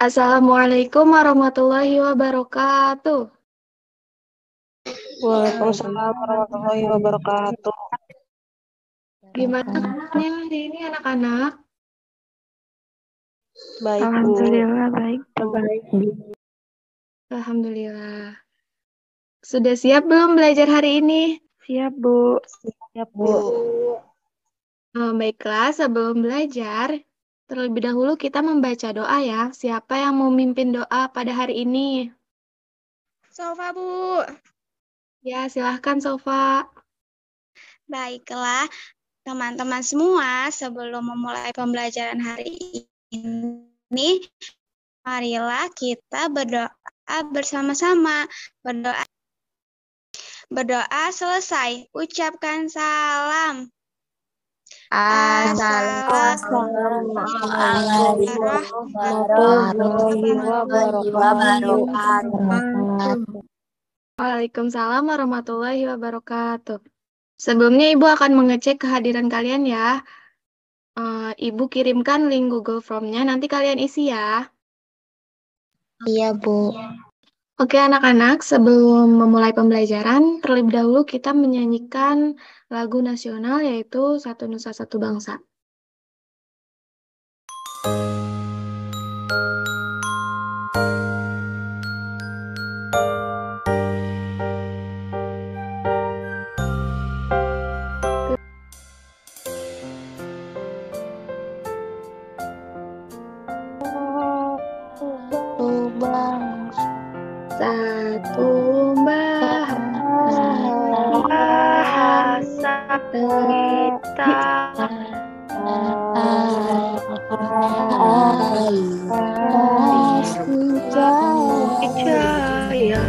Assalamualaikum warahmatullahi wabarakatuh. Waalaikumsalam warahmatullahi wabarakatuh. Gimana kabarnya hari ini anak-anak? Baik, Bu. Alhamdulillah baik. Alhamdulillah. Sudah siap belum belajar hari ini? Siap, Bu. Siap, Bu. Baiklah, sebelum belajar, terlebih dahulu kita membaca doa ya. Siapa yang mau memimpin doa pada hari ini? Sofa, Bu. Ya, silahkan Sofa. Baiklah, teman-teman semua, sebelum memulai pembelajaran hari ini, marilah kita berdoa bersama-sama. Berdoa selesai, ucapkan salam. Assalamualaikum warahmatullahi wabarakatuh. Waalaikumsalam warahmatullahi wabarakatuh. Sebelumnya Ibu akan mengecek kehadiran kalian ya. Ibu kirimkan link Google Form-nya, nanti kalian isi ya. Iya, Bu. Oke anak-anak, sebelum memulai pembelajaran, terlebih dahulu kita menyanyikan lagu nasional yaitu Satu Nusa Satu Bangsa. Satu bahasa kita Jaya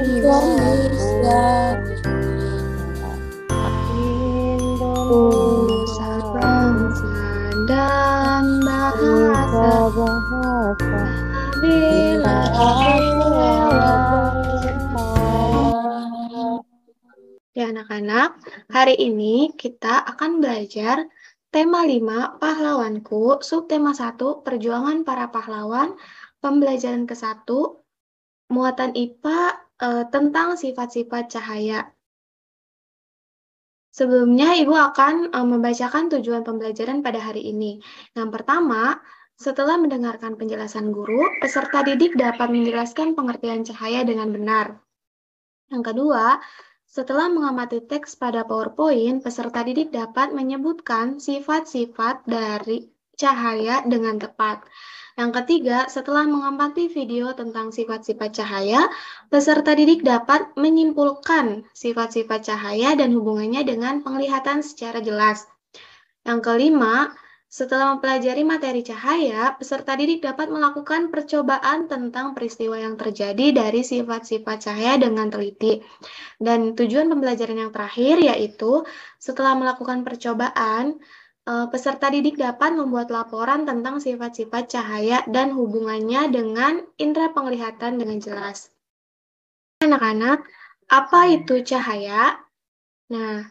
Indonesia bangsa dan bahasa bila ya anak-anak, hari ini kita akan belajar tema 5 pahlawanku, subtema 1 perjuangan para pahlawan, pembelajaran ke-1 muatan IPA tentang sifat-sifat cahaya. Sebelumnya, Ibu akan membacakan tujuan pembelajaran pada hari ini. Yang pertama, setelah mendengarkan penjelasan guru, peserta didik dapat menjelaskan pengertian cahaya dengan benar. Yang kedua, setelah mengamati teks pada PowerPoint, peserta didik dapat menyebutkan sifat-sifat dari cahaya dengan tepat. Yang ketiga, setelah mengamati video tentang sifat-sifat cahaya, peserta didik dapat menyimpulkan sifat-sifat cahaya dan hubungannya dengan penglihatan secara jelas. Yang kelima, setelah mempelajari materi cahaya, peserta didik dapat melakukan percobaan tentang peristiwa yang terjadi dari sifat-sifat cahaya dengan teliti. Dan tujuan pembelajaran yang terakhir yaitu setelah melakukan percobaan, peserta didik dapat membuat laporan tentang sifat-sifat cahaya dan hubungannya dengan indera penglihatan dengan jelas. Anak-anak, apa itu cahaya? Nah,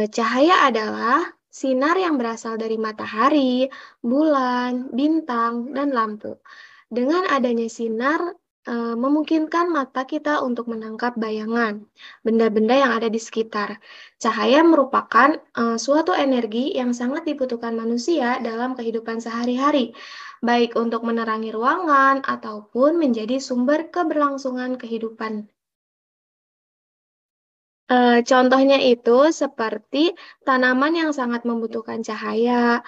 cahaya adalah sinar yang berasal dari matahari, bulan, bintang, dan lampu. Dengan adanya sinar, memungkinkan mata kita untuk menangkap bayangan, benda-benda yang ada di sekitar. Cahaya merupakan suatu energi yang sangat dibutuhkan manusia dalam kehidupan sehari-hari, baik untuk menerangi ruangan ataupun menjadi sumber keberlangsungan kehidupan. Contohnya itu seperti tanaman yang sangat membutuhkan cahaya,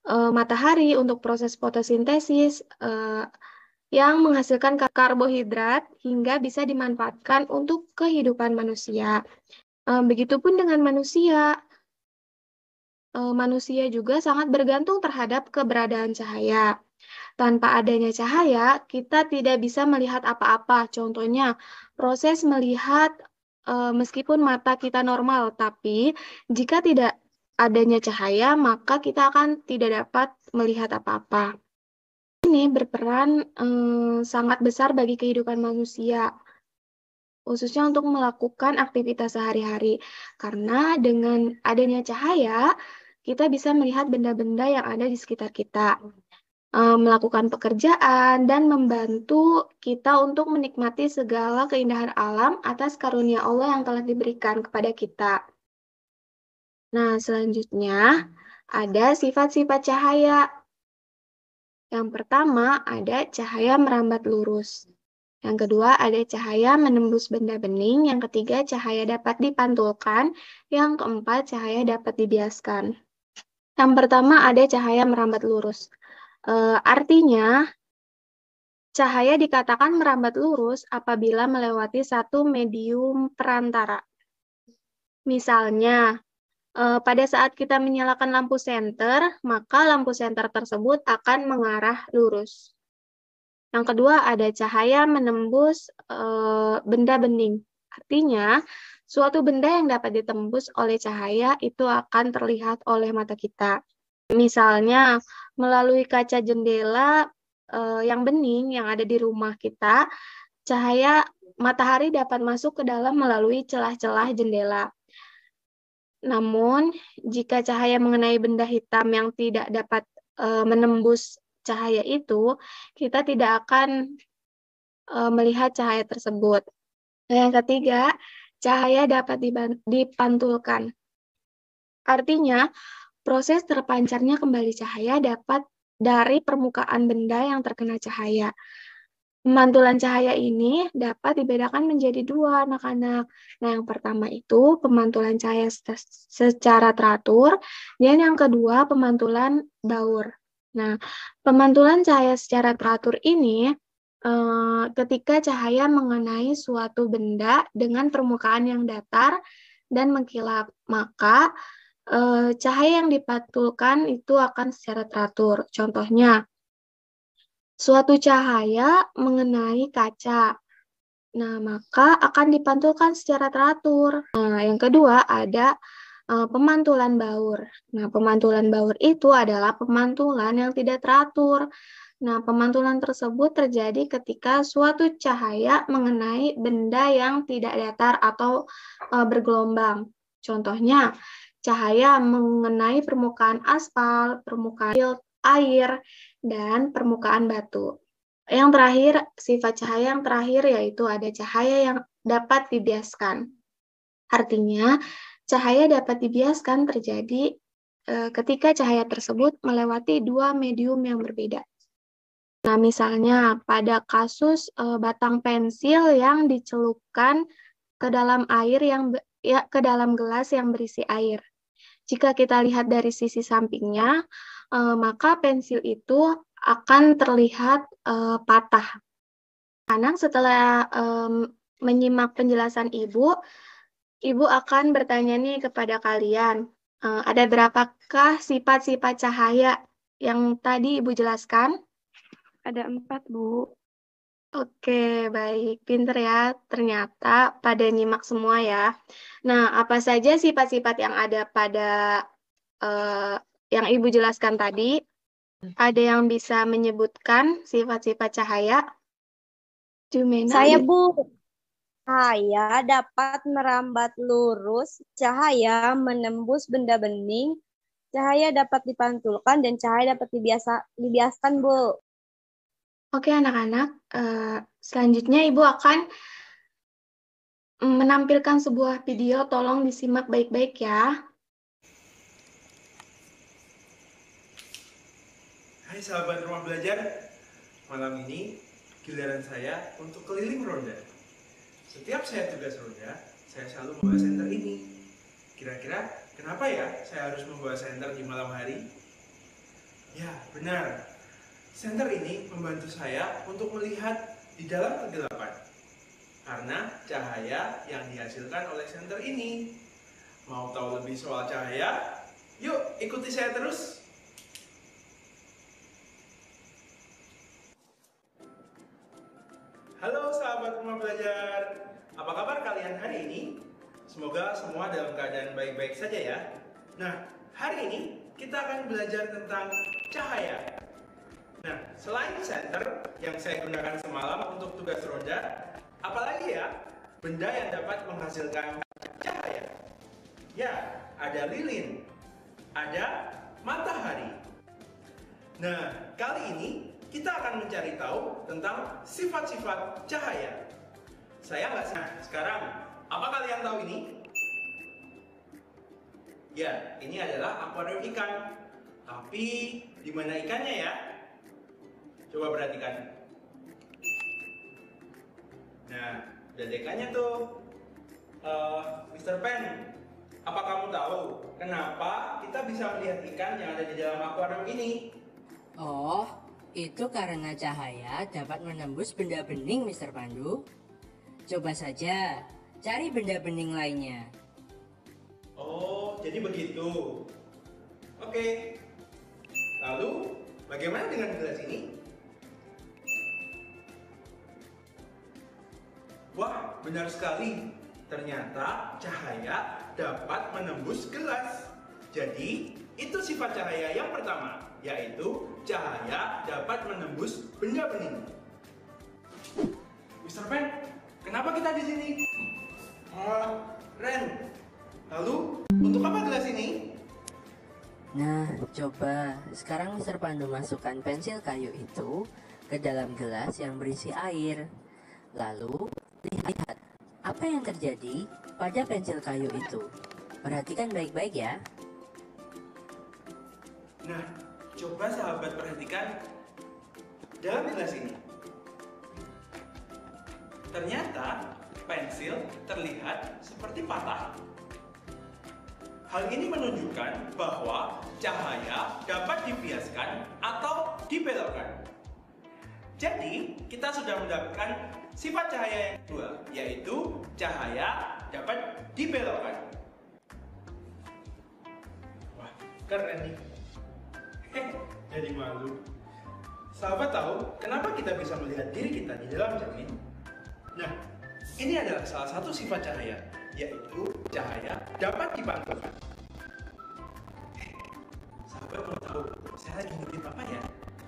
matahari untuk proses fotosintesis, yang menghasilkan karbohidrat hingga bisa dimanfaatkan untuk kehidupan manusia. Begitupun dengan manusia. Manusia juga sangat bergantung terhadap keberadaan cahaya. Tanpa adanya cahaya, kita tidak bisa melihat apa-apa. Contohnya, proses melihat meskipun mata kita normal, tapi jika tidak adanya cahaya, maka kita akan tidak dapat melihat apa-apa. Ini berperan sangat besar bagi kehidupan manusia. khususnya untuk melakukan aktivitas sehari-hari. Karena dengan adanya cahaya, kita bisa melihat benda-benda yang ada di sekitar kita, melakukan pekerjaan, dan membantu kita untuk menikmati segala keindahan alam atas karunia Allah yang telah diberikan kepada kita. Nah, selanjutnya ada sifat-sifat cahaya. Yang pertama ada cahaya merambat lurus. Yang kedua ada cahaya menembus benda bening. Yang ketiga cahaya dapat dipantulkan. Yang keempat cahaya dapat dibiaskan. Yang pertama ada cahaya merambat lurus. Artinya cahaya dikatakan merambat lurus apabila melewati satu medium perantara. Misalnya, pada saat kita menyalakan lampu senter, maka lampu senter tersebut akan mengarah lurus. Yang kedua, ada cahaya menembus benda bening. Artinya, suatu benda yang dapat ditembus oleh cahaya itu akan terlihat oleh mata kita. Misalnya, melalui kaca jendela yang bening yang ada di rumah kita, cahaya matahari dapat masuk ke dalam melalui celah-celah jendela. Namun, jika cahaya mengenai benda hitam yang tidak dapat menembus cahaya itu, kita tidak akan melihat cahaya tersebut. Nah, yang ketiga, cahaya dapat dipantulkan. Artinya, proses terpancarnya kembali cahaya dapat dari permukaan benda yang terkena cahaya. Pemantulan cahaya ini dapat dibedakan menjadi dua, anak-anak. Nah, yang pertama itu pemantulan cahaya secara teratur, dan yang kedua pemantulan baur. Nah, pemantulan cahaya secara teratur ini ketika cahaya mengenai suatu benda dengan permukaan yang datar dan mengkilap, maka cahaya yang dipantulkan itu akan secara teratur. Contohnya, suatu cahaya mengenai kaca. Nah, maka akan dipantulkan secara teratur. Nah, yang kedua ada pemantulan baur. Nah, pemantulan baur itu adalah pemantulan yang tidak teratur. Nah, pemantulan tersebut terjadi ketika suatu cahaya mengenai benda yang tidak datar atau bergelombang. Contohnya, cahaya mengenai permukaan aspal, permukaan air, dan permukaan batu. Yang terakhir, sifat cahaya yang terakhir yaitu ada cahaya yang dapat dibiaskan. Artinya, cahaya dapat dibiaskan terjadi ketika cahaya tersebut melewati dua medium yang berbeda. Nah, misalnya pada kasus batang pensil yang dicelupkan ke dalam air ke dalam gelas yang berisi air. Jika kita lihat dari sisi sampingnya, maka pensil itu akan terlihat patah. Anak setelah menyimak penjelasan Ibu akan bertanya nih kepada kalian, ada berapakah sifat-sifat cahaya yang tadi Ibu jelaskan? Ada 4, Bu. Oke, baik. Pinter ya. Ternyata pada nyimak semua ya. Nah, apa saja sifat-sifat yang ada pada yang Ibu jelaskan tadi? Ada yang bisa menyebutkan sifat-sifat cahaya? Jumena? Saya, Bu. Cahaya dapat merambat lurus, cahaya menembus benda bening, cahaya dapat dipantulkan, dan cahaya dapat dibiaskan, Bu. Oke, anak-anak. Selanjutnya Ibu akan menampilkan sebuah video. Tolong disimak baik-baik ya. Hai sahabat rumah belajar, malam ini giliran saya untuk keliling ronda. Setiap saya tugas ronda, saya selalu membawa senter ini. Kira-kira kenapa ya saya harus membawa senter di malam hari? Ya, benar. Senter ini membantu saya untuk melihat di dalam kegelapan. Karena cahaya yang dihasilkan oleh senter ini. Mau tahu lebih soal cahaya? Yuk, ikuti saya terus. Halo sahabat rumah belajar, apa kabar kalian hari ini? Semoga semua dalam keadaan baik-baik saja ya. Nah, hari ini kita akan belajar tentang cahaya. Nah, selain senter yang saya gunakan semalam untuk tugas ronda, apalagi ya benda yang dapat menghasilkan cahaya? Ya, ada lilin, ada matahari. Nah, kali ini kita akan mencari tahu tentang sifat-sifat cahaya. Saya nggak sih. Sekarang, apa kalian tahu ini? Ya, ini adalah akuarium ikan. Tapi, di mana ikannya ya? Coba perhatikan. Nah, udah ikannya tuh. Mr. Pen, apa kamu tahu kenapa kita bisa melihat ikan yang ada di dalam akuarium ini? Oh, itu karena cahaya dapat menembus benda bening, Mr. Pandu. Coba saja cari benda bening lainnya. Oh, jadi begitu. Oke. Lalu, bagaimana dengan gelas ini? Wah, benar sekali. Ternyata cahaya dapat menembus gelas. Jadi, itu sifat cahaya yang pertama, yaitu cahaya dapat menembus benda bening. Mr. Pen, kenapa kita di sini? Ren, lalu untuk apa gelas ini? Nah, coba sekarang Mr. Pandu masukkan pensil kayu itu ke dalam gelas yang berisi air. Lalu, lihat apa yang terjadi pada pensil kayu itu. Perhatikan baik-baik ya. Nah, coba sahabat perhatikan dalam gelas ini. Ternyata pensil terlihat seperti patah. Hal ini menunjukkan bahwa cahaya dapat dibiaskan atau dibelokkan. Jadi, kita sudah mendapatkan sifat cahaya yang kedua, yaitu cahaya dapat dibelokkan. Wah, keren nih. Jadi malu. Sahabat tahu kenapa kita bisa melihat diri kita di dalam cermin? Nah, ini adalah salah satu sifat cahaya, yaitu cahaya dapat dipantulkan. Sahabat mau tahu saya lagi ngintip apa ya?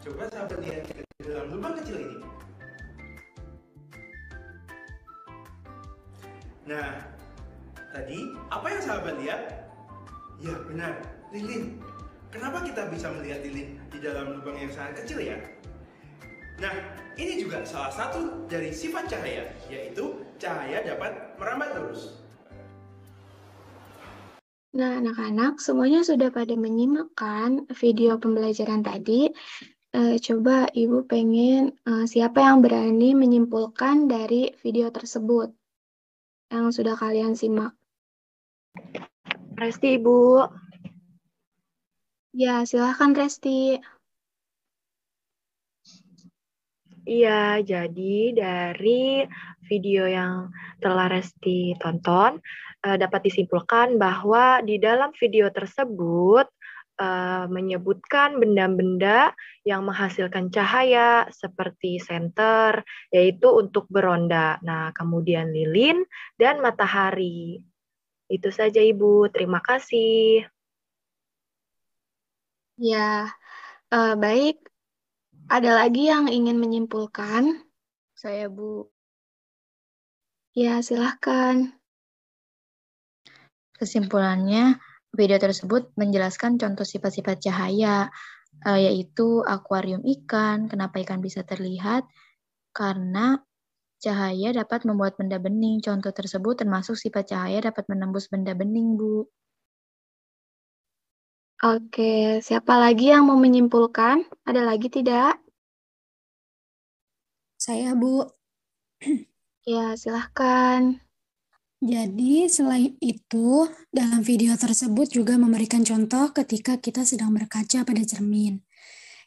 Coba sahabat lihat ke dalam lubang kecil ini. Nah, tadi apa yang sahabat lihat? Ya benar, lilin. Kenapa kita bisa melihat lilin di dalam lubang yang sangat kecil ya? Nah, ini juga salah satu dari sifat cahaya, yaitu cahaya dapat merambat lurus. Nah, anak-anak semuanya sudah pada menyimak kan video pembelajaran tadi. Coba Ibu pengen siapa yang berani menyimpulkan dari video tersebut yang sudah kalian simak. Resti, Ibu. Ya, silahkan Resti. Iya, jadi dari video yang telah Resti tonton, dapat disimpulkan bahwa di dalam video tersebut menyebutkan benda-benda yang menghasilkan cahaya seperti senter, yaitu untuk beronda. Nah, kemudian lilin dan matahari. Itu saja, Ibu. Terima kasih. Ya, baik. Ada lagi yang ingin menyimpulkan? Saya, Bu. Ya, silahkan. Kesimpulannya, video tersebut menjelaskan contoh sifat-sifat cahaya, yaitu akuarium ikan. Kenapa ikan bisa terlihat? Karena cahaya dapat membuat benda bening. Contoh tersebut termasuk sifat cahaya dapat menembus benda bening, Bu. Oke, siapa lagi yang mau menyimpulkan? Ada lagi tidak? Saya, Bu. Ya, silahkan. Jadi, selain itu, dalam video tersebut juga memberikan contoh ketika kita sedang berkaca pada cermin.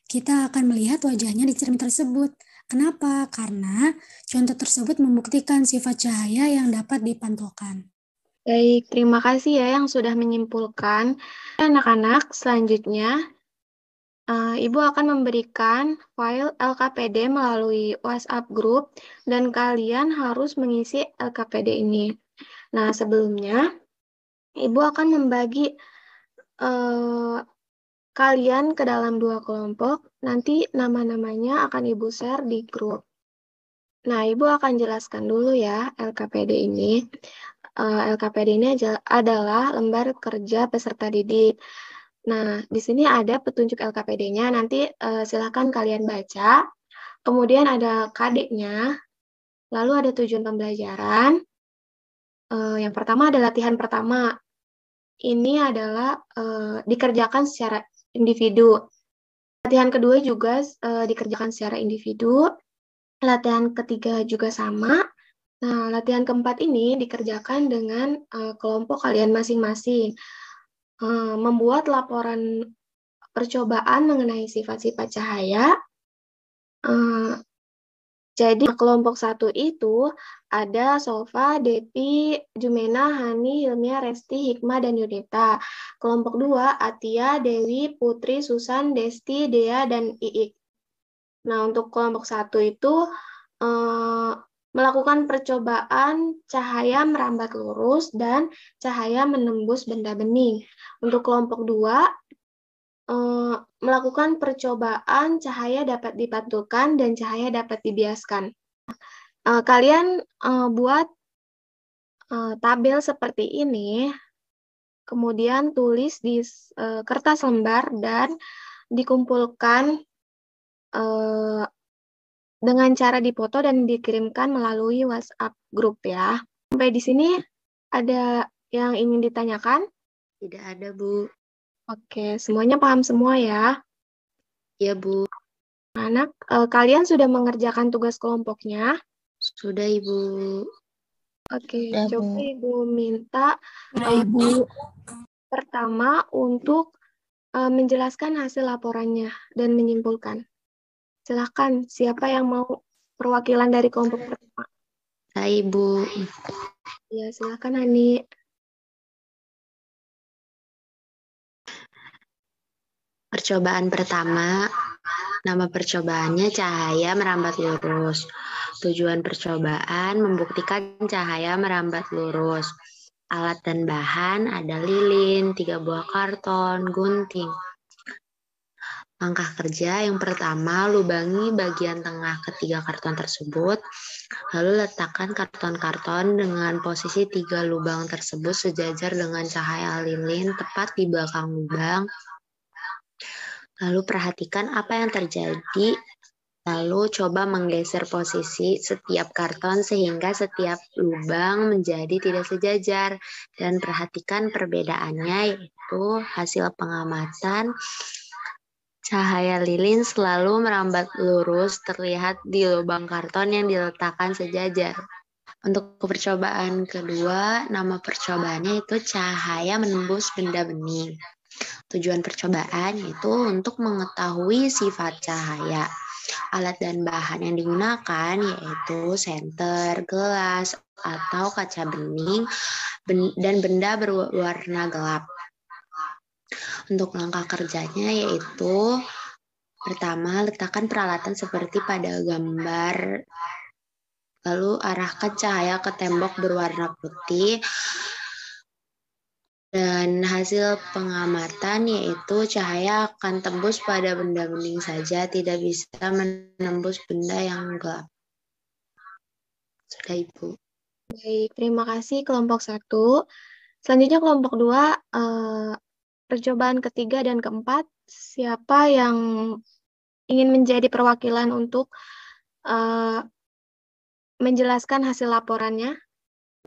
Kita akan melihat wajahnya di cermin tersebut. Kenapa? Karena contoh tersebut membuktikan sifat cahaya yang dapat dipantulkan. Baik, terima kasih ya yang sudah menyimpulkan. Anak-anak, selanjutnya Ibu akan memberikan file LKPD melalui WhatsApp group dan kalian harus mengisi LKPD ini. Nah, sebelumnya Ibu akan membagi kalian ke dalam 2 kelompok. Nanti nama-namanya akan Ibu share di grup. Nah, Ibu akan jelaskan dulu ya LKPD ini. LKPD ini adalah lembar kerja peserta didik. Nah, di sini ada petunjuk LKPD-nya, nanti silakan kalian baca. Kemudian ada KD-nya, lalu ada tujuan pembelajaran. Yang pertama ada latihan pertama. Ini adalah dikerjakan secara individu. Latihan kedua juga dikerjakan secara individu. Latihan ketiga juga sama. Nah, latihan keempat ini dikerjakan dengan kelompok kalian masing-masing. Membuat laporan percobaan mengenai sifat-sifat cahaya. Jadi kelompok 1 itu ada Sofa, Depi, Jumena, Hani, Hilmia, Resti, Hikmah, dan Yunita. Kelompok 2 Atia, Dewi, Putri, Susan, Desti, Dea, dan Iik. Nah, untuk kelompok 1 itu melakukan percobaan cahaya merambat lurus dan cahaya menembus benda bening. Untuk kelompok 2 melakukan percobaan cahaya dapat dipantulkan dan cahaya dapat dibiaskan. Kalian buat tabel seperti ini, kemudian tulis di kertas lembar dan dikumpulkan dengan cara dipoto dan dikirimkan melalui WhatsApp grup ya. Sampai di sini ada yang ingin ditanyakan? Tidak ada, Bu. Oke, semuanya paham semua ya? Ya, Bu. Anak, kalian sudah mengerjakan tugas kelompoknya? Sudah, Ibu. Oke, Sudah, coba Bu. Ibu minta Ibu. pertama untuk menjelaskan hasil laporannya dan menyimpulkan. Silakan, siapa yang mau perwakilan dari kelompok pertama? Saya, Ibu. Ya, silakan Hani. Percobaan pertama, nama percobaannya cahaya merambat lurus. Tujuan percobaan membuktikan cahaya merambat lurus. Alat dan bahan ada lilin, 3 buah karton, gunting. Langkah kerja yang pertama, lubangi bagian tengah ketiga karton tersebut, lalu letakkan karton-karton dengan posisi 3 lubang tersebut sejajar dengan cahaya lilin tepat di belakang lubang. Lalu perhatikan apa yang terjadi, lalu coba menggeser posisi setiap karton sehingga setiap lubang menjadi tidak sejajar. Dan perhatikan perbedaannya, yaitu hasil pengamatan cahaya lilin selalu merambat lurus terlihat di lubang karton yang diletakkan sejajar. Untuk percobaan kedua, nama percobaannya itu cahaya menembus benda bening. Tujuan percobaan itu untuk mengetahui sifat cahaya. Alat dan bahan yang digunakan yaitu senter, gelas, atau kaca bening, dan benda berwarna gelap. Untuk langkah kerjanya yaitu pertama, letakkan peralatan seperti pada gambar, lalu arahkan cahaya ke tembok berwarna putih, dan hasil pengamatan yaitu cahaya akan tembus pada benda bening saja, tidak bisa menembus benda yang gelap. Sudah, Ibu. Baik, terima kasih kelompok 1. Selanjutnya kelompok 2, percobaan ketiga dan keempat, siapa yang ingin menjadi perwakilan untuk menjelaskan hasil laporannya?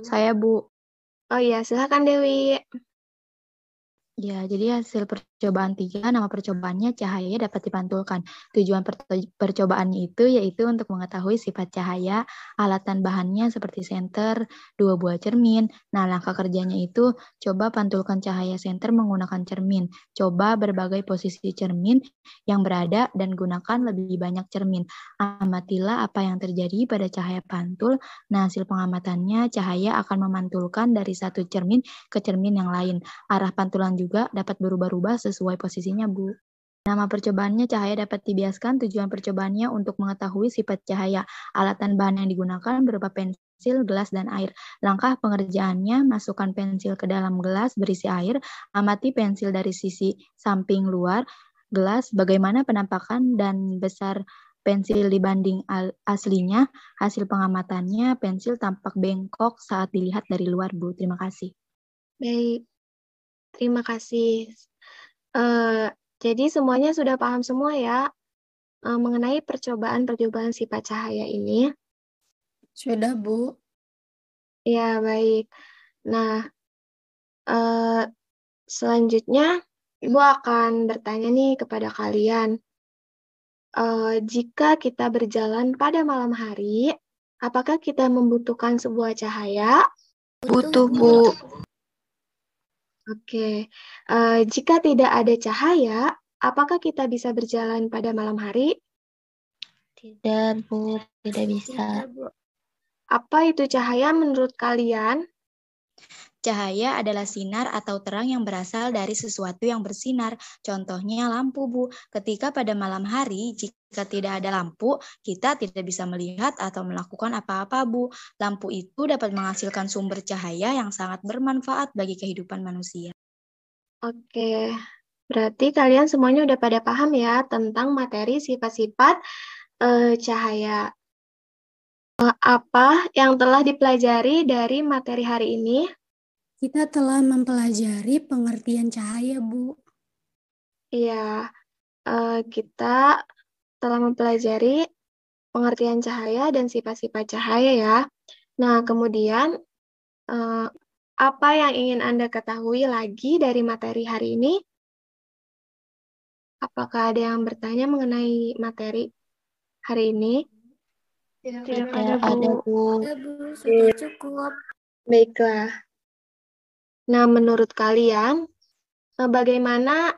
Saya, Bu. Oh iya, silakan Dewi. Ya, jadi hasil percobaan 3, nama percobaannya cahaya dapat dipantulkan. Tujuan percobaannya itu yaitu untuk mengetahui sifat cahaya, alat dan bahannya seperti senter, 2 buah cermin. Nah, langkah kerjanya itu coba pantulkan cahaya senter menggunakan cermin. Coba berbagai posisi cermin yang berada dan gunakan lebih banyak cermin. Amatilah apa yang terjadi pada cahaya pantul. Nah, hasil pengamatannya cahaya akan memantulkan dari satu cermin ke cermin yang lain. Arah pantulan juga dapat berubah-ubah sesuai posisinya, Bu. Nama percobaannya cahaya dapat dibiaskan. Tujuan percobaannya untuk mengetahui sifat cahaya. Alat dan bahan yang digunakan berupa pensil, gelas, dan air. Langkah pengerjaannya, masukkan pensil ke dalam gelas berisi air. Amati pensil dari sisi samping luar gelas, bagaimana penampakan dan besar pensil dibanding aslinya, hasil pengamatannya pensil tampak bengkok saat dilihat dari luar, Bu. Terima kasih. Baik, terima kasih. Jadi semuanya sudah paham semua ya mengenai percobaan-percobaan sifat cahaya ini? Sudah, Bu. Ya, baik. Nah, selanjutnya Ibu akan bertanya nih kepada kalian. Jika kita berjalan pada malam hari, apakah kita membutuhkan sebuah cahaya? Butuh, Bu. Oke. Jika tidak ada cahaya, apakah kita bisa berjalan pada malam hari? Tidak, Bu. Tidak bisa. Apa itu cahaya menurut kalian? Cahaya adalah sinar atau terang yang berasal dari sesuatu yang bersinar. Contohnya lampu, Bu. Ketika pada malam hari, jika tidak ada lampu, kita tidak bisa melihat atau melakukan apa-apa, Bu. Lampu itu dapat menghasilkan sumber cahaya yang sangat bermanfaat bagi kehidupan manusia. Oke, berarti kalian semuanya udah pada paham ya tentang materi sifat-sifat cahaya. Apa yang telah dipelajari dari materi hari ini? Kita telah mempelajari pengertian cahaya, Bu. Iya, kita telah mempelajari pengertian cahaya dan sifat-sifat cahaya ya. Nah, kemudian apa yang ingin Anda ketahui lagi dari materi hari ini? Apakah ada yang bertanya mengenai materi hari ini? Tidak ada, Bu. Sudah cukup. Baiklah. Nah, menurut kalian, bagaimana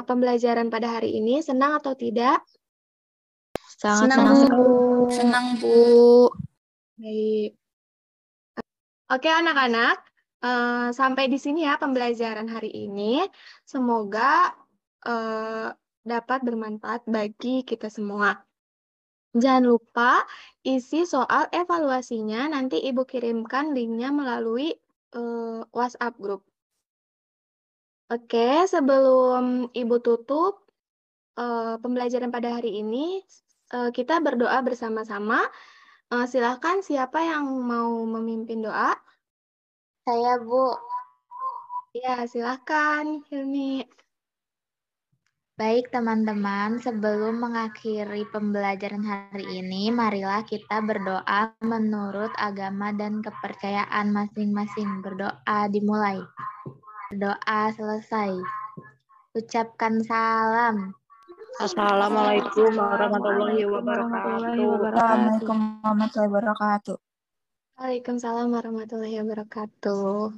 pembelajaran pada hari ini? Senang atau tidak? Sangat Senang, Bu. Senang, Bu. Baik. Oke, anak-anak. Sampai di sini ya pembelajaran hari ini. Semoga dapat bermanfaat bagi kita semua. Jangan lupa isi soal evaluasinya. Nanti Ibu kirimkan linknya melalui WhatsApp group. Oke, sebelum Ibu tutup pembelajaran pada hari ini, kita berdoa bersama-sama. Silakan siapa yang mau memimpin doa? Saya, Bu. Ya, silakan, Hilmi. Baik teman-teman, sebelum mengakhiri pembelajaran hari ini, marilah kita berdoa menurut agama dan kepercayaan masing-masing. Berdoa dimulai. Berdoa selesai. Ucapkan salam. Assalamualaikum warahmatullahi wabarakatuh. Assalamualaikum warahmatullahi wabarakatuh. Waalaikumsalam warahmatullahi wabarakatuh.